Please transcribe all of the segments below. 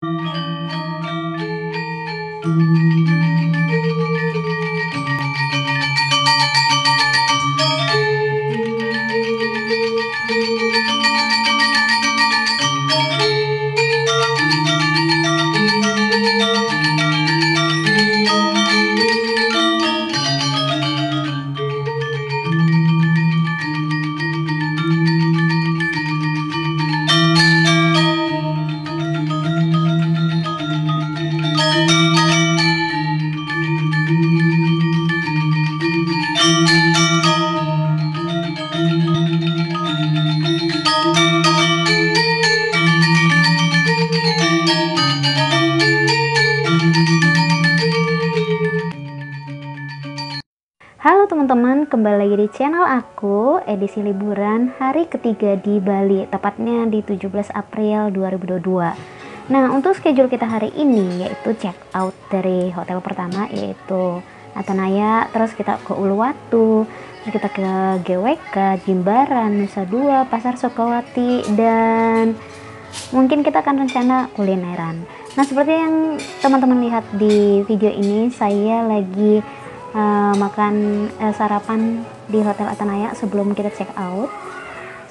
Halo teman-teman, kembali lagi di channel aku, edisi liburan hari ketiga di Bali, tepatnya di 17 April 2022. Nah, untuk schedule kita hari ini yaitu check out dari hotel pertama yaitu Atanaya, terus kita ke Uluwatu, terus kita ke GWK, Jimbaran, Nusa Dua, Pasar Sukawati, dan mungkin kita akan rencana kulineran. Nah, seperti yang teman-teman lihat di video ini, saya lagi makan sarapan di Hotel Atanaya sebelum kita check out.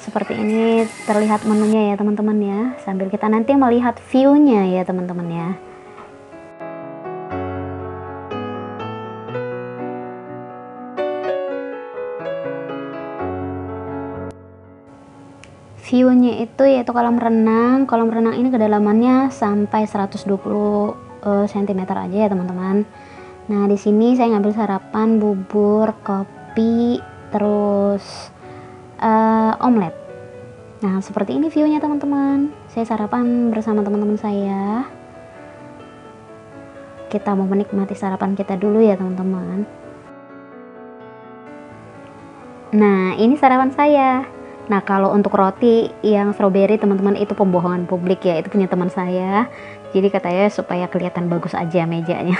Seperti ini terlihat menunya ya teman-teman ya, sambil kita nanti melihat view-nya ya teman-teman ya. View-nya itu yaitu kolam renang. Kolam renang ini kedalamannya sampai 120 cm aja ya teman-teman. Nah, di sini saya ngambil sarapan bubur, kopi, terus omelet. Nah, seperti ini view-nya teman-teman. Saya sarapan bersama teman-teman saya. Kita mau menikmati sarapan kita dulu ya teman-teman. Nah, ini sarapan saya. Nah, kalau untuk roti yang strawberry teman-teman itu pembohongan publik ya, itu punya teman saya. Jadi katanya supaya kelihatan bagus aja mejanya.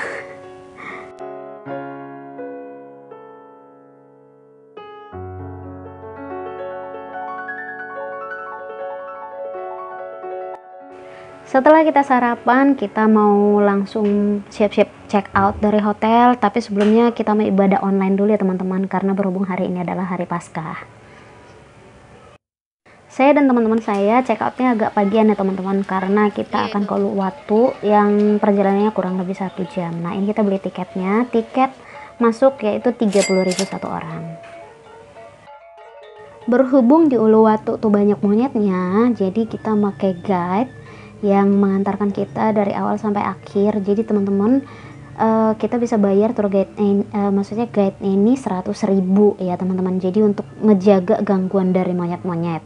Setelah kita sarapan, kita mau langsung siap-siap check out dari hotel. Tapi sebelumnya kita mau ibadah online dulu ya teman-teman, karena berhubung hari ini adalah hari Paskah. Saya dan teman-teman saya check outnya agak pagian ya teman-teman, karena kita akan ke Uluwatu yang perjalanannya kurang lebih 1 jam. Nah, ini kita beli tiketnya. Tiket masuk yaitu 30.000 satu orang. Berhubung di Uluwatu tuh banyak monyetnya, jadi kita pakai guide yang mengantarkan kita dari awal sampai akhir. Jadi teman-teman, kita bisa bayar tour guide maksudnya guide ini 100.000 ya teman-teman. Jadi untuk ngejaga gangguan dari monyet-monyet.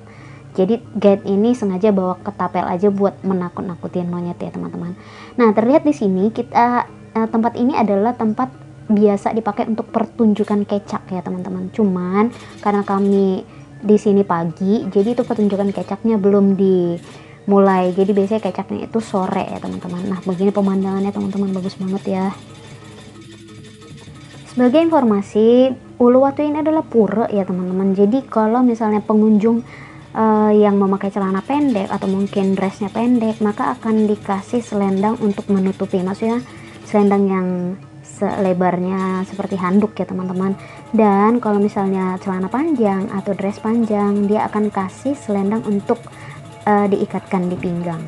Jadi guide ini sengaja bawa ketapel aja buat menakut-nakutin monyet ya teman-teman. Nah, terlihat di sini kita tempat ini adalah tempat biasa dipakai untuk pertunjukan kecak ya teman-teman. Cuman karena kami di sini pagi, jadi itu pertunjukan kecaknya belum dimulai. Jadi biasanya kecaknya itu sore ya teman-teman. Nah, begini pemandangannya teman-teman, bagus banget ya. Sebagai informasi, Uluwatu ini adalah pura ya teman-teman. Jadi kalau misalnya pengunjung yang memakai celana pendek atau mungkin dressnya pendek, maka akan dikasih selendang untuk menutupi, maksudnya selendang yang selebarnya seperti handuk ya teman-teman. Dan kalau misalnya celana panjang atau dress panjang, dia akan kasih selendang untuk diikatkan di pinggang.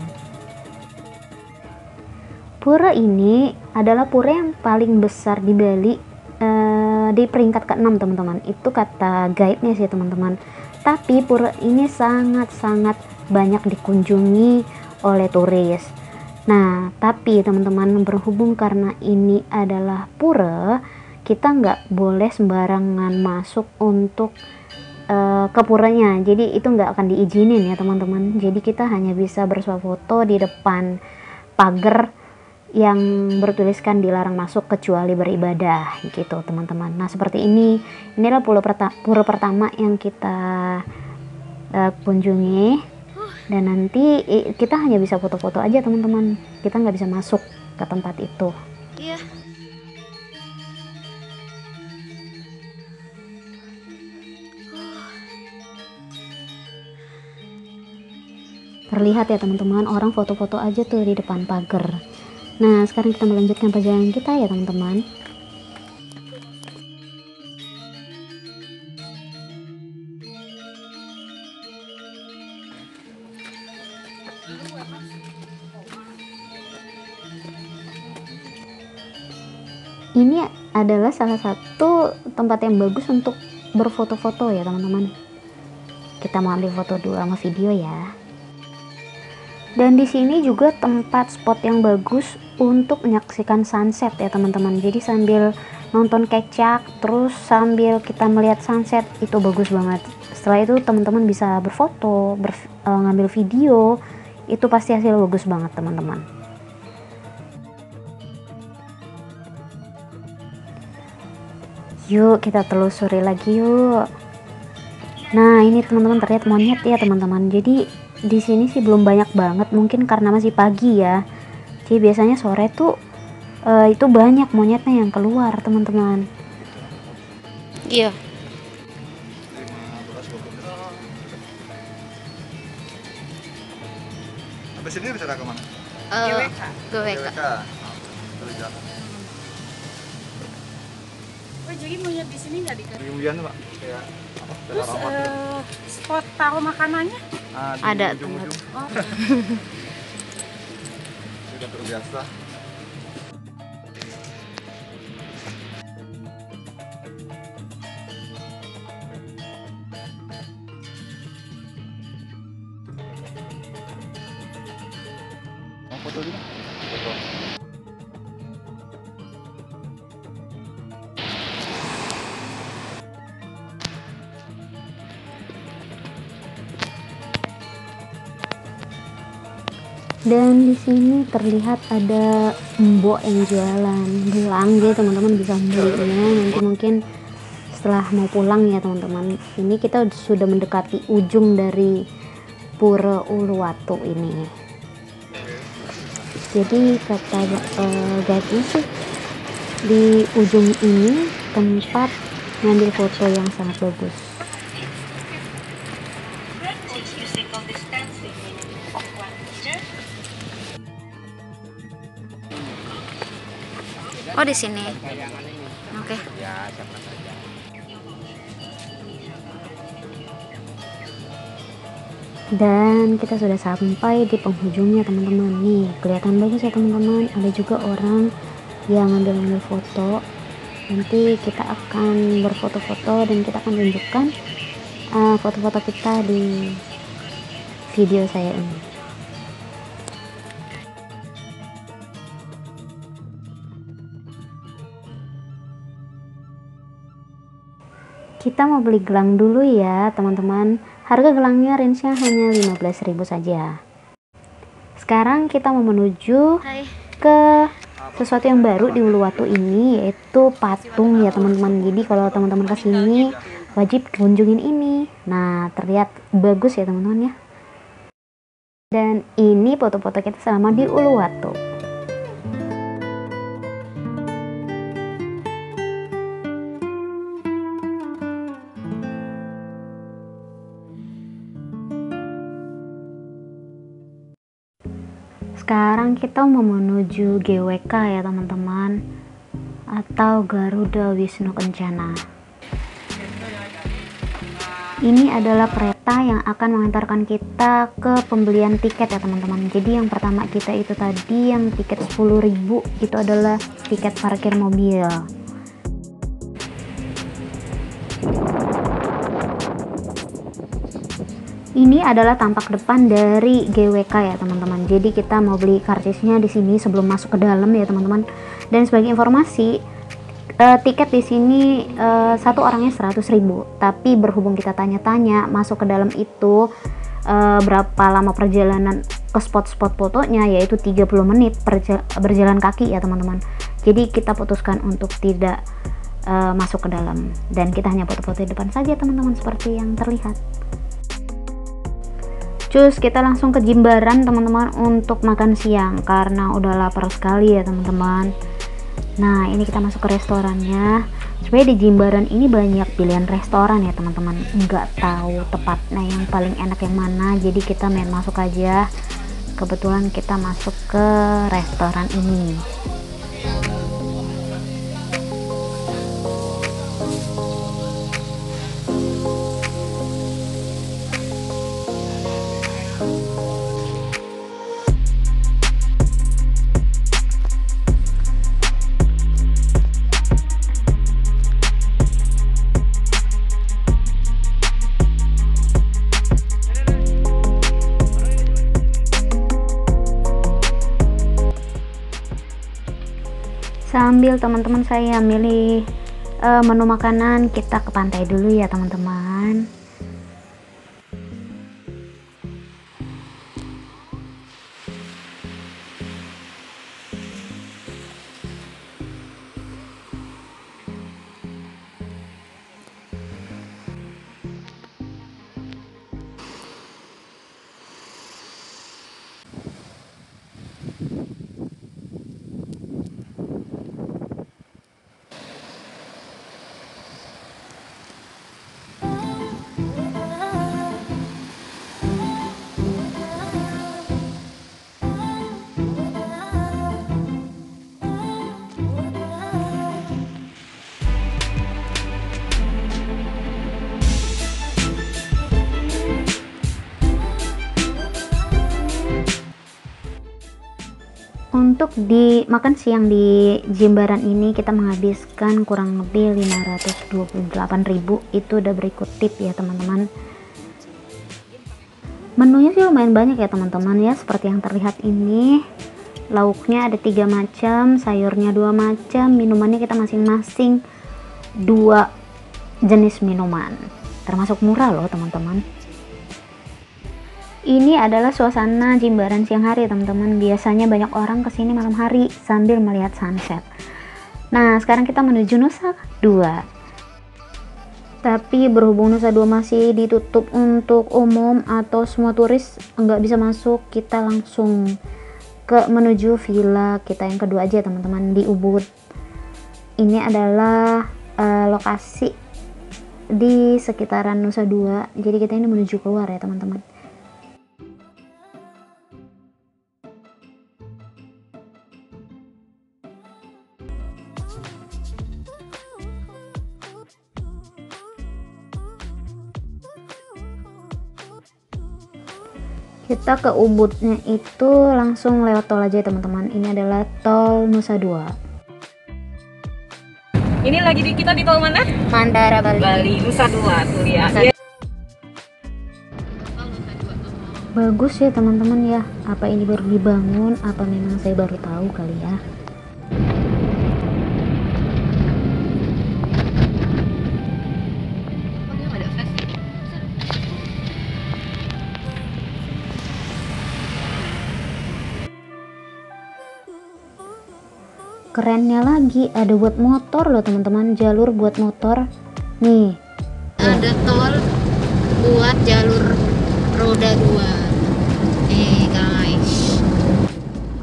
Pura ini adalah pura yang paling besar di Bali, di peringkat ke-6 teman-teman. Itu kata guide-nya sih teman-teman. Tapi pura ini sangat-sangat banyak dikunjungi oleh turis. Nah, tapi teman-teman, berhubung karena ini adalah pura, kita nggak boleh sembarangan masuk untuk ke puranya. Jadi itu nggak akan diizinin ya teman-teman. Jadi kita hanya bisa bersuah foto di depan pagar yang bertuliskan dilarang masuk kecuali beribadah gitu teman-teman. Nah, seperti inilah pura pertama yang kita kunjungi, dan nanti kita hanya bisa foto-foto aja teman-teman, kita nggak bisa masuk ke tempat itu. Iya. Terlihat ya teman-teman, orang foto-foto aja tuh di depan pagar. Nah, sekarang kita melanjutkan perjalanan kita ya teman-teman. Ini adalah salah satu tempat yang bagus untuk berfoto-foto ya teman-teman. Kita mau ambil foto dulu sama video ya. Dan di sini juga tempat spot yang bagus untuk menyaksikan sunset ya teman-teman. Jadi sambil nonton kecak, terus sambil kita melihat sunset, itu bagus banget. Setelah itu teman-teman bisa berfoto, ngambil video, itu pasti hasil bagus banget teman-teman. Yuk kita telusuri lagi yuk. Nah ini teman-teman terlihat monyet ya teman-teman. Jadi di sini sih belum banyak banget, mungkin karena masih pagi ya. Jadi biasanya sore tuh itu banyak monyetnya yang keluar teman-teman. Iya. Habis ini bisa ke mana? GWK. Oh, jadi monyet di sini nggak dikasih? Riuyan Pak, kayak apa? Terus spot taruh makanannya? Ada ujung-ujung. Oh. Sudah terbiasa. Mau foto dulu? Foto. Dan di sini terlihat ada mbok yang jualan gelang, jadi teman-teman bisa belinya nanti mungkin setelah mau pulang ya teman-teman. Ini kita sudah mendekati ujung dari Pura Uluwatu ini. Jadi kata guide sih di ujung ini tempat ngambil foto yang sangat bagus. Oh di sini. Oke. Dan kita sudah sampai di penghujungnya teman-teman. Nih kelihatan bagus ya teman-teman. Ada juga orang yang ngambil foto. Nanti kita akan berfoto-foto dan kita akan tunjukkan foto-foto kita di video saya ini. Kita mau beli gelang dulu ya teman-teman. Harga gelangnya range-nya hanya 15.000 saja. Sekarang kita mau menuju ke sesuatu yang baru di Uluwatu ini, yaitu patung ya teman-teman. Jadi kalau teman-teman kesini wajib kunjungin ini. Nah terlihat bagus ya teman-teman ya. Dan ini foto-foto kita selama di Uluwatu. Sekarang kita mau menuju GWK ya teman-teman, atau Garuda Wisnu Kencana. Ini adalah kereta yang akan mengantarkan kita ke pembelian tiket ya teman-teman. Jadi yang pertama kita itu tadi yang tiket 10.000 itu adalah tiket parkir mobil. Ini adalah tampak depan dari GWK ya teman-teman. Jadi kita mau beli karcisnya di sini sebelum masuk ke dalam ya teman-teman. Dan sebagai informasi, tiket di sini satu orangnya 100.000. Tapi berhubung kita tanya-tanya masuk ke dalam itu berapa lama perjalanan ke spot-spot fotonya, yaitu 30 menit berjalan kaki ya teman-teman. Jadi kita putuskan untuk tidak masuk ke dalam dan kita hanya foto-foto di depan saja teman-teman seperti yang terlihat. Cus, kita langsung ke Jimbaran teman-teman untuk makan siang karena udah lapar sekali ya teman-teman. Nah, ini kita masuk ke restorannya. Sebenarnya di Jimbaran ini banyak pilihan restoran ya teman-teman. Nggak tahu tepatnya yang paling enak yang mana, jadi kita main masuk aja. Kebetulan kita masuk ke restoran ini. Sambil teman-teman saya milih menu makanan, kita ke pantai dulu ya teman-teman. Untuk di makan siang di Jimbaran ini kita menghabiskan kurang lebih 528.000. Itu udah berikut tip ya teman-teman. Menunya sih lumayan banyak ya teman-teman ya, seperti yang terlihat ini. Lauknya ada 3 macam, sayurnya 2 macam, minumannya kita masing-masing 2 jenis minuman. Termasuk murah loh teman-teman. Ini adalah suasana Jimbaran siang hari teman-teman. Biasanya banyak orang kesini malam hari sambil melihat sunset. Nah, sekarang kita menuju Nusa Dua. Tapi berhubung Nusa Dua masih ditutup untuk umum atau semua turis nggak bisa masuk, kita langsung ke menuju villa kita yang kedua aja teman-teman, di Ubud. Ini adalah lokasi di sekitaran Nusa Dua. Jadi kita ini menuju keluar ya teman-teman. Kita ke Ubudnya itu langsung lewat tol aja teman-teman. Ini adalah tol Nusa Dua. Ini lagi kita di tol mana? Mandara Bali. Bali, Nusa Dua tuh ya. Bagus ya teman-teman ya. Apa ini baru dibangun? Apa memang saya baru tahu kali ya? Kerennya lagi ada buat motor loh teman-teman, jalur buat motor nih. Ada tol buat jalur roda 2 guys.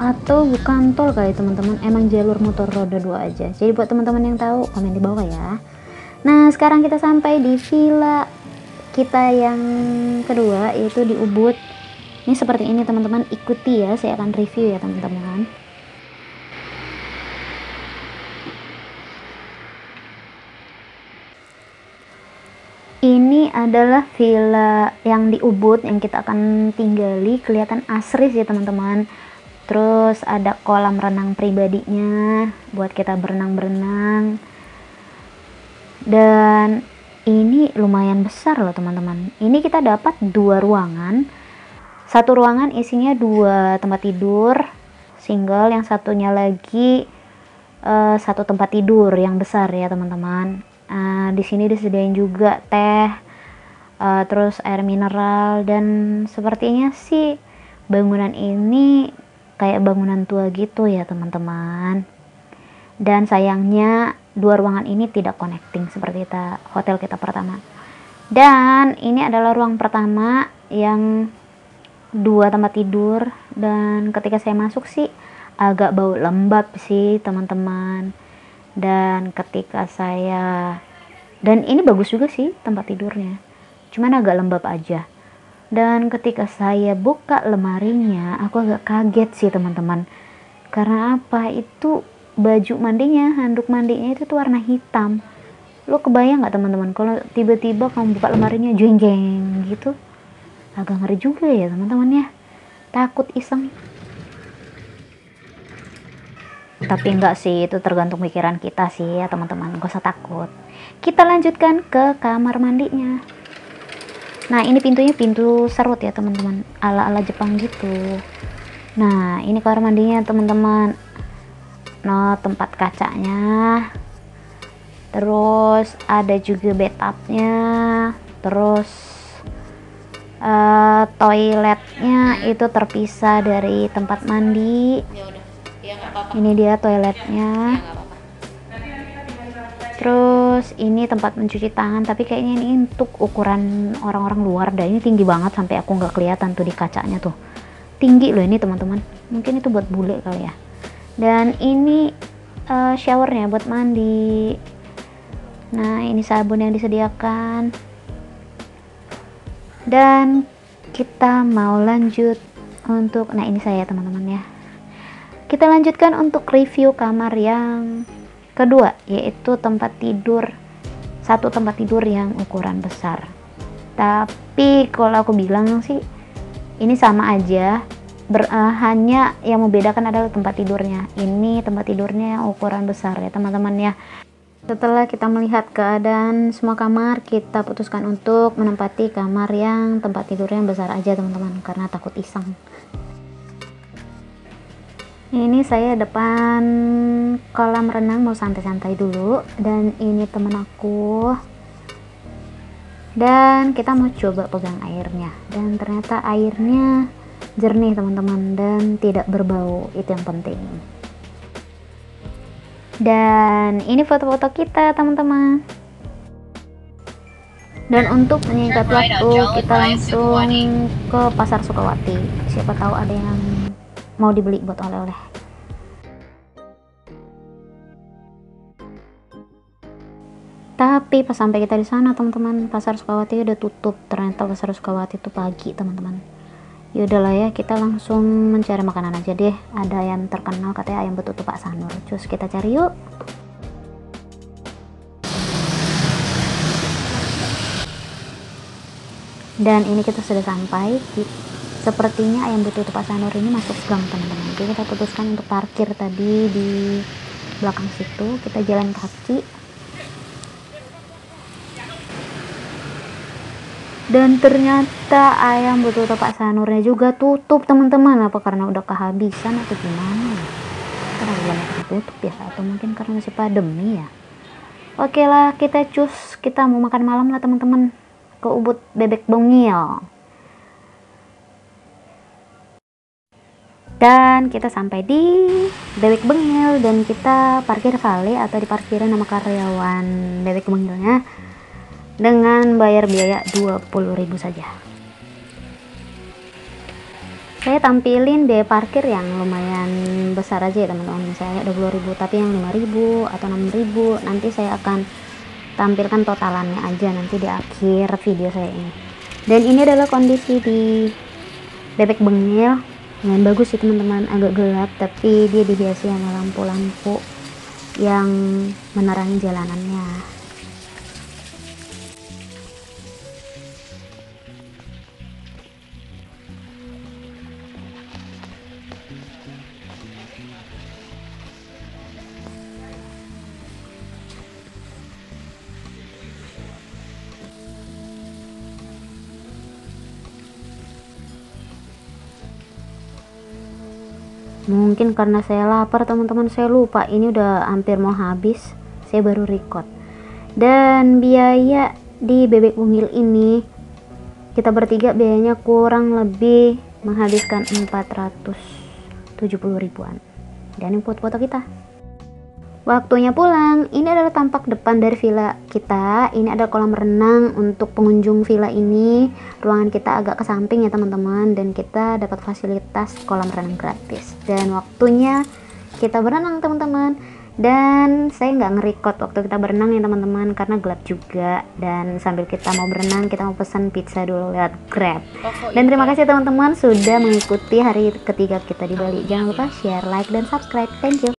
Atau bukan tol kali teman-teman, emang jalur motor roda 2 aja. Jadi buat teman-teman yang tahu komen di bawah ya. Nah, sekarang kita sampai di villa kita yang kedua, yaitu di Ubud. Ini seperti ini teman-teman, ikuti ya, saya akan review ya teman-teman. Ini adalah villa yang di Ubud yang kita akan tinggali. Kelihatan asri sih teman-teman. Terus ada kolam renang pribadinya buat kita berenang-berenang. Dan ini lumayan besar loh teman-teman. Ini kita dapat 2 ruangan. Satu ruangan isinya 2 tempat tidur single, yang satunya lagi 1 tempat tidur yang besar ya teman-teman. Di sini disediain juga teh, terus air mineral, dan sepertinya sih bangunan ini kayak bangunan tua gitu ya teman-teman. Dan sayangnya 2 ruangan ini tidak connecting seperti hotel kita pertama. Dan ini adalah ruang pertama yang 2 tempat tidur, dan ketika saya masuk sih agak bau lembab sih teman-teman. Dan dan ini bagus juga sih tempat tidurnya, cuman agak lembab aja. Dan ketika saya buka lemarinya, aku agak kaget sih teman-teman. Karena apa? Itu baju mandinya, handuk mandinya itu tuh warna hitam. Lo kebayang nggak teman-teman kalau tiba-tiba kamu buka lemarinya jeng-jeng gitu? Agak ngeri juga ya teman-teman ya. Takut iseng. Tapi enggak sih, itu tergantung pikiran kita sih ya teman-teman. Gak usah takut. Kita lanjutkan ke kamar mandinya. Nah, ini pintunya pintu serut ya teman-teman, ala-ala Jepang gitu. Nah, ini kamar mandinya teman-teman. Nah, tempat kacanya. Terus ada juga bathtubnya. Terus toiletnya itu terpisah dari tempat mandi. Ya udah, ya nggak apa-apa. Ini dia toiletnya. Ya nggak apa-apa. Terus ini tempat mencuci tangan, tapi kayaknya ini untuk ukuran orang-orang luar dah. Ini tinggi banget sampai aku nggak kelihatan tuh di kacanya tuh. Tinggi loh ini teman-teman. Mungkin itu buat bule kali ya. Dan ini showernya buat mandi. Nah, ini sabun yang disediakan. Dan kita mau lanjut untuk, nah ini saya teman-teman ya. Kita lanjutkan untuk review kamar yang kedua, yaitu satu tempat tidur yang ukuran besar. Tapi kalau aku bilang sih ini sama aja, hanya yang membedakan adalah tempat tidurnya. Ini tempat tidurnya yang ukuran besar ya teman-teman ya. Setelah kita melihat keadaan semua kamar, kita putuskan untuk menempati kamar yang tempat tidurnya yang besar aja teman-teman, karena takut iseng. Ini saya depan kolam renang mau santai-santai dulu, dan ini temen aku. Dan kita mau coba pegang airnya, dan ternyata airnya jernih teman-teman dan tidak berbau, itu yang penting. Dan ini foto-foto kita teman-teman. Dan untuk menyingkat waktu, kita langsung ke Pasar Sukawati. Siapa tahu ada yang mau dibeli buat oleh-oleh. Tapi pas sampai kita di sana teman-teman, Pasar Sukawati udah tutup. Ternyata Pasar Sukawati itu pagi teman-teman. Ya udahlah ya, kita langsung mencari makanan aja deh. Ada yang terkenal katanya ayam betutu Pak Sanur. Cus kita cari yuk. Dan ini kita sudah sampai. Sepertinya ayam betutu Pak Sanur ini masuk gang teman-teman. Jadi kita putuskan untuk parkir tadi di belakang situ. Kita jalan kaki. Dan ternyata ayam betutu Pak Sanurnya juga tutup teman-teman. Apa karena udah kehabisan atau gimana? Karena banyak tutup ya, atau mungkin karena masih pandemi ya. Oke lah, kita mau makan malam lah teman-teman, ke Ubud Bebek Bengil. Dan kita sampai di Bebek Bengil dan kita parkir valet atau diparkirin sama karyawan Bebek Bengilnya dengan bayar biaya 20.000 saja. Saya tampilin biaya parkir yang lumayan besar aja ya teman-teman. Misalnya 20.000, tapi yang 5.000 atau 6.000 nanti saya akan tampilkan totalannya aja nanti di akhir video saya ini. Dan ini adalah kondisi di Bebek Bengil. Lumayan bagus sih teman-teman, agak gelap tapi dia dihiasi sama lampu-lampu yang menerangi jalanannya. Mungkin karena saya lapar teman-teman, saya lupa ini udah hampir mau habis, saya baru record. Dan biaya di Bebek Bengil ini kita bertiga biayanya kurang lebih menghabiskan 470 ribuan. Dan ini foto-foto kita. Waktunya pulang. Ini adalah tampak depan dari villa kita. Ini ada kolam renang untuk pengunjung villa ini. Ruangan kita agak ke samping ya teman-teman, dan kita dapat fasilitas kolam renang gratis. Dan waktunya kita berenang teman-teman. Dan saya nggak nge-record waktu kita berenang ya teman-teman, karena gelap juga. Dan sambil kita mau berenang, kita mau pesan pizza dulu lewat Grab. Dan terima kasih teman-teman sudah mengikuti hari ketiga kita di Bali. Jangan lupa share, like, dan subscribe. Thank you.